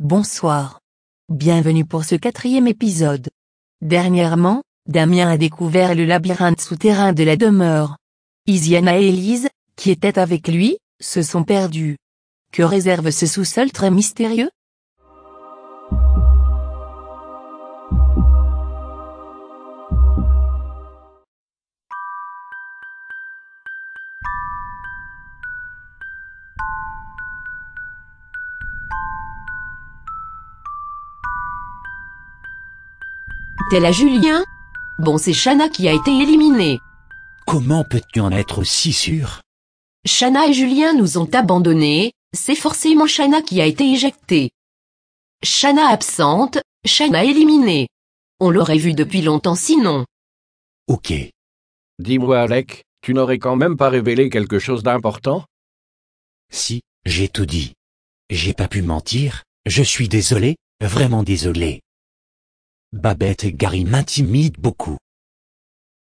Bonsoir. Bienvenue pour ce 4e épisode. Dernièrement, Damien a découvert le labyrinthe souterrain de la demeure. Isiana et Élise, qui étaient avec lui, se sont perdus. Que réserve ce sous-sol très mystérieux? Tel à Julien? Bon, c'est Shanna qui a été éliminée. Comment peux-tu en être si sûr? Shanna et Julien nous ont abandonnés, c'est forcément Shanna qui a été éjectée. Shanna absente, Shanna éliminée. On l'aurait vu depuis longtemps sinon. Ok. Dis-moi Alec, tu n'aurais quand même pas révélé quelque chose d'important? Si, j'ai tout dit. J'ai pas pu mentir, je suis désolé, vraiment désolé. Babette et Gary m'intimident beaucoup.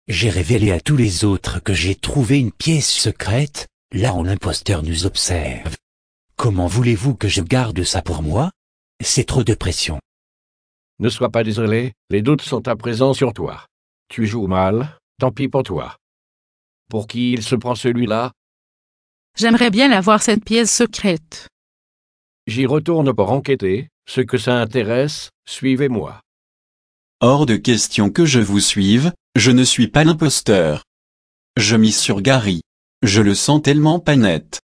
J'ai révélé à tous les autres que j'ai trouvé une pièce secrète, là où l'imposteur nous observe. Comment voulez-vous que je garde ça pour moi? C'est trop de pression. Ne sois pas désolé, les doutes sont à présent sur toi. Tu joues mal, tant pis pour toi. Pour qui il se prend celui-là? J'aimerais bien avoir cette pièce secrète. J'y retourne pour enquêter, ce que ça intéresse, suivez-moi. Hors de question que je vous suive, je ne suis pas l'imposteur. Je mise sur Gary. Je le sens tellement pas net.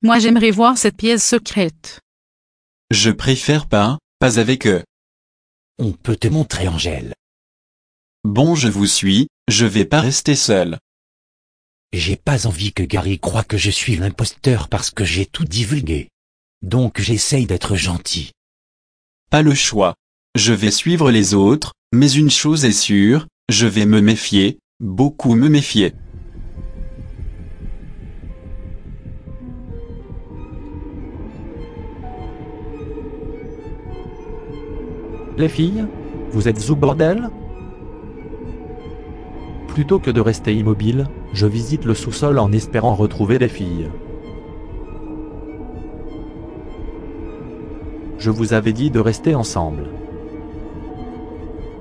Moi j'aimerais voir cette pièce secrète. Je préfère pas avec eux. On peut te montrer Angèle. Bon, je vous suis, je vais pas rester seul. J'ai pas envie que Gary croie que je suis l'imposteur parce que j'ai tout divulgué. Donc j'essaye d'être gentil. Pas le choix. Je vais suivre les autres, mais une chose est sûre, je vais me méfier, beaucoup me méfier. Les filles, vous êtes où bordel? Plutôt que de rester immobile, je visite le sous-sol en espérant retrouver les filles. Je vous avais dit de rester ensemble.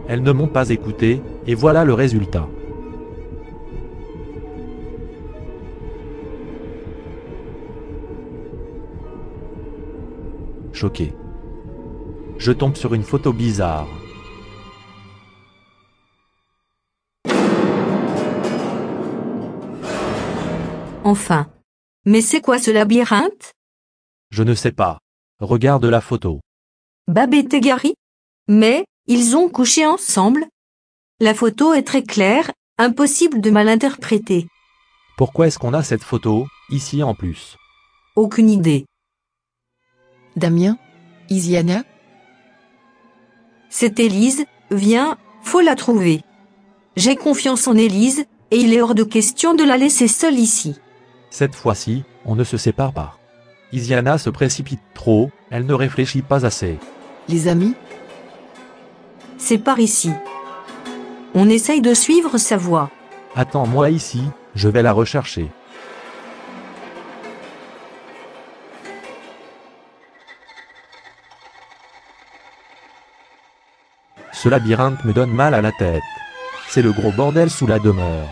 Elles ne m'ont pas écouté, et voilà le résultat. Choqué. Je tombe sur une photo bizarre. Enfin. Mais c'est quoi ce labyrinthe? Je ne sais pas. Regarde la photo. Babette et Gary? Mais, ils ont couché ensemble? La photo est très claire, impossible de mal interpréter. Pourquoi est-ce qu'on a cette photo, ici en plus? Aucune idée. Damien? Isiana? C'est Élise, viens, faut la trouver. J'ai confiance en Élise, et il est hors de question de la laisser seule ici. Cette fois-ci, on ne se sépare pas. Isiana se précipite trop, elle ne réfléchit pas assez. Les amis? C'est par ici. On essaye de suivre sa voie. Attends-moi ici, je vais la rechercher. Ce labyrinthe me donne mal à la tête. C'est le gros bordel sous la demeure.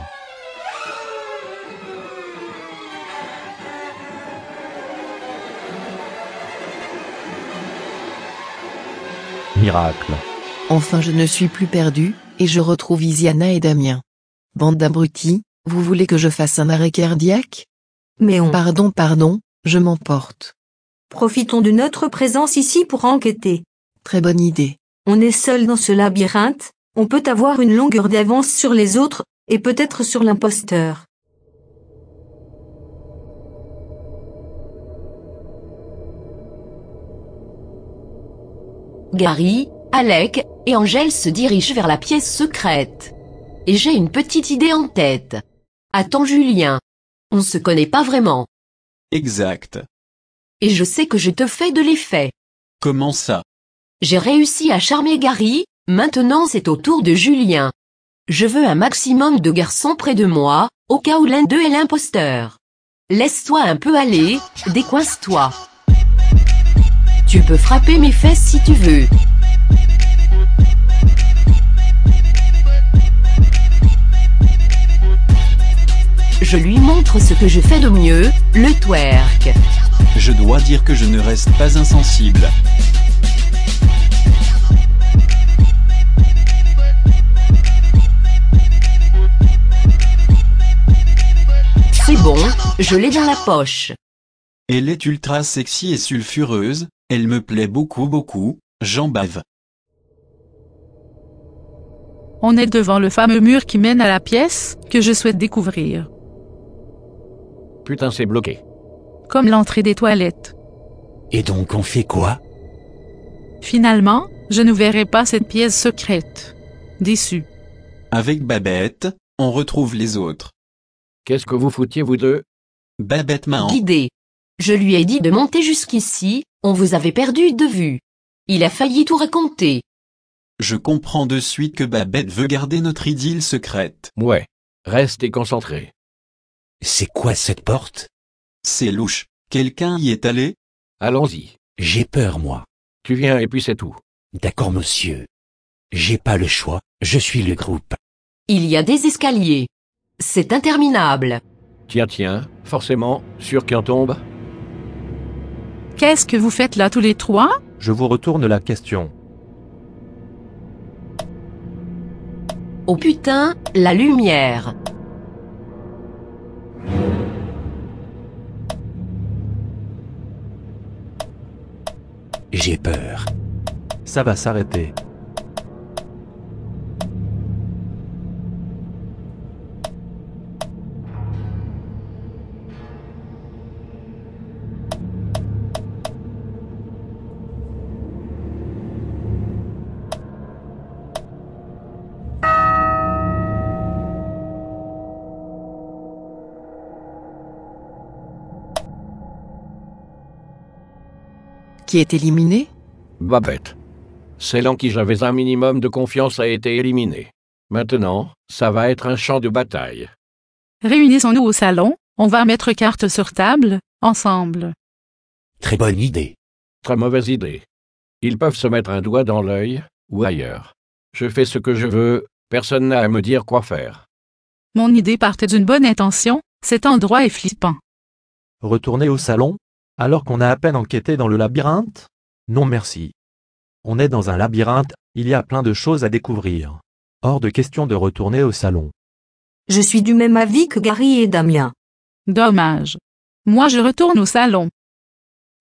Miracle. Enfin je ne suis plus perdu, et je retrouve Isiana et Damien. Bande d'abrutis, vous voulez que je fasse un arrêt cardiaque? Mais Pardon, je m'emporte. profitons de notre présence ici pour enquêter. Très bonne idée. On est seul dans ce labyrinthe, on peut avoir une longueur d'avance sur les autres, et peut-être sur l'imposteur. Gary, Alec et Angel se dirigent vers la pièce secrète. Et j'ai une petite idée en tête. Attends Julien. On se connaît pas vraiment. Exact. Et je sais que je te fais de l'effet. Comment ça? J'ai réussi à charmer Gary, maintenant c'est au tour de Julien. Je veux un maximum de garçons près de moi, au cas où l'un d'eux est l'imposteur. Laisse-toi un peu aller, décoince-toi. Tu peux frapper mes fesses si tu veux. Je lui montre ce que je fais de mieux, le twerk. Je dois dire que je ne reste pas insensible. C'est bon, je l'ai dans la poche. Elle est ultra sexy et sulfureuse, elle me plaît beaucoup, j'en bave. On est devant le fameux mur qui mène à la pièce que je souhaite découvrir. Putain, c'est bloqué. Comme l'entrée des toilettes. Et donc on fait quoi? Finalement, je ne verrai pas cette pièce secrète. Déçu. Avec Babette, on retrouve les autres. Qu'est-ce que vous foutiez, vous deux? Babette m'a Guidé. Je lui ai dit de monter jusqu'ici, on vous avait perdu de vue. Il a failli tout raconter. Je comprends de suite que Babette veut garder notre idylle secrète. Ouais. Restez concentrés. C'est quoi cette porte? C'est louche. Quelqu'un y est allé? Allons-y. J'ai peur moi. Tu viens et puis c'est tout. D'accord monsieur. J'ai pas le choix, je suis le groupe. Il y a des escaliers. C'est interminable. Tiens, forcément, sûr qu'il en tombe? Qu'est-ce que vous faites là tous les trois? Je vous retourne la question. Oh putain, la lumière. J'ai peur. Ça va s'arrêter. Qui est éliminé? Babette. Celle en qui j'avais un minimum de confiance a été éliminée. Maintenant, ça va être un champ de bataille. Réunissons-nous au salon, on va mettre cartes sur table, ensemble. Très bonne idée. Très mauvaise idée. Ils peuvent se mettre un doigt dans l'œil, ou ailleurs. Je fais ce que je veux, personne n'a à me dire quoi faire. Mon idée partait d'une bonne intention, cet endroit est flippant. Retourner au salon? Alors qu'on a à peine enquêté dans le labyrinthe? Non merci. On est dans un labyrinthe, il y a plein de choses à découvrir. Hors de question de retourner au salon. Je suis du même avis que Gary et Damien. Dommage. Moi je retourne au salon.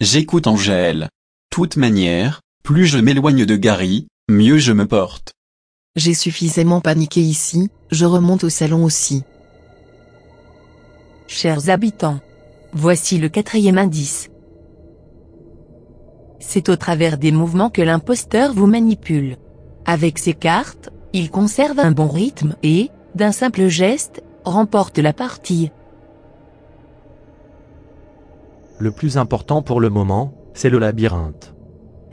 J'écoute Angèle. Toute manière, plus je m'éloigne de Gary, mieux je me porte. J'ai suffisamment paniqué ici, je remonte au salon aussi. Chers habitants, voici le 4e indice. C'est au travers des mouvements que l'imposteur vous manipule. Avec ses cartes, il conserve un bon rythme et, d'un simple geste, remporte la partie. Le plus important pour le moment, c'est le labyrinthe.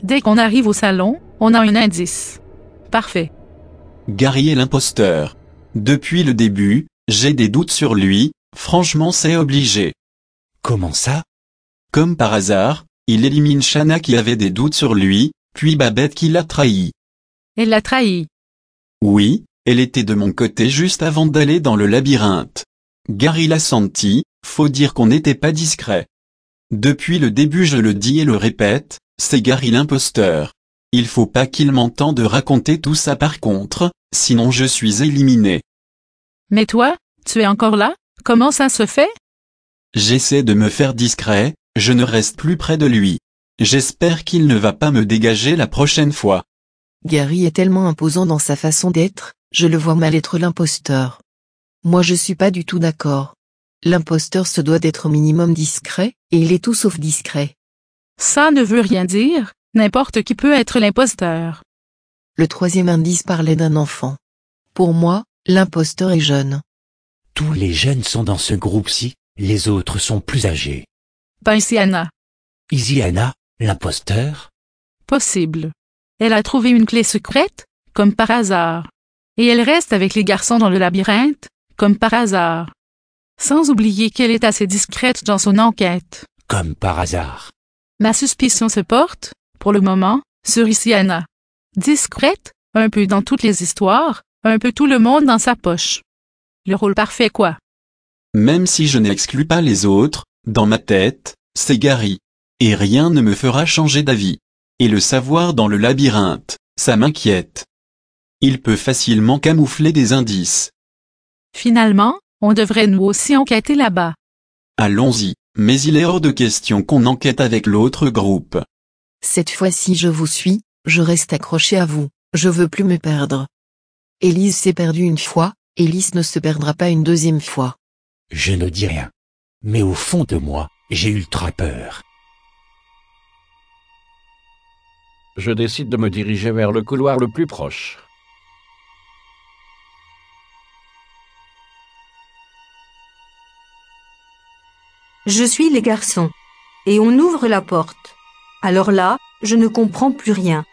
Dès qu'on arrive au salon, on a un indice. Parfait. Gary est l'imposteur. Depuis le début, j'ai des doutes sur lui, franchement c'est obligé. Comment ça? Comme par hasard, il élimine Shanna qui avait des doutes sur lui, puis Babette qui l'a trahi. Elle l'a trahi. Oui, elle était de mon côté juste avant d'aller dans le labyrinthe. Gary l'a senti, faut dire qu'on n'était pas discret. Depuis le début je le dis et le répète, c'est Gary l'imposteur. Il faut pas qu'il m'entende raconter tout ça par contre, sinon je suis éliminé. Mais toi, tu es encore là? Comment ça se fait? J'essaie de me faire discret, je ne reste plus près de lui. J'espère qu'il ne va pas me dégager la prochaine fois. Gary est tellement imposant dans sa façon d'être, je le vois mal être l'imposteur. Moi je suis pas du tout d'accord. L'imposteur se doit d'être au minimum discret, et il est tout sauf discret. Ça ne veut rien dire, n'importe qui peut être l'imposteur. Le troisième indice parlait d'un enfant. Pour moi, l'imposteur est jeune. Tous les jeunes sont dans ce groupe-ci, les autres sont plus âgés. Isiana. Isiana, l'imposteur? Possible. Elle a trouvé une clé secrète, comme par hasard. Et elle reste avec les garçons dans le labyrinthe, comme par hasard. Sans oublier qu'elle est assez discrète dans son enquête. Comme par hasard. Ma suspicion se porte, pour le moment, sur Isiana. Discrète, un peu dans toutes les histoires, un peu tout le monde dans sa poche. Le rôle parfait quoi? Même si je n'exclus pas les autres, dans ma tête, c'est Gary. Et rien ne me fera changer d'avis. Et le savoir dans le labyrinthe, ça m'inquiète. Il peut facilement camoufler des indices. Finalement, on devrait nous aussi enquêter là-bas. Allons-y, mais il est hors de question qu'on enquête avec l'autre groupe. Cette fois-ci je vous suis, je reste accroché à vous, je veux plus me perdre. Élise s'est perdue une fois, Élise ne se perdra pas une deuxième fois. Je ne dis rien. Mais au fond de moi, j'ai ultra peur. Je décide de me diriger vers le couloir le plus proche. Je suis les garçons. Et on ouvre la porte. Alors là, je ne comprends plus rien.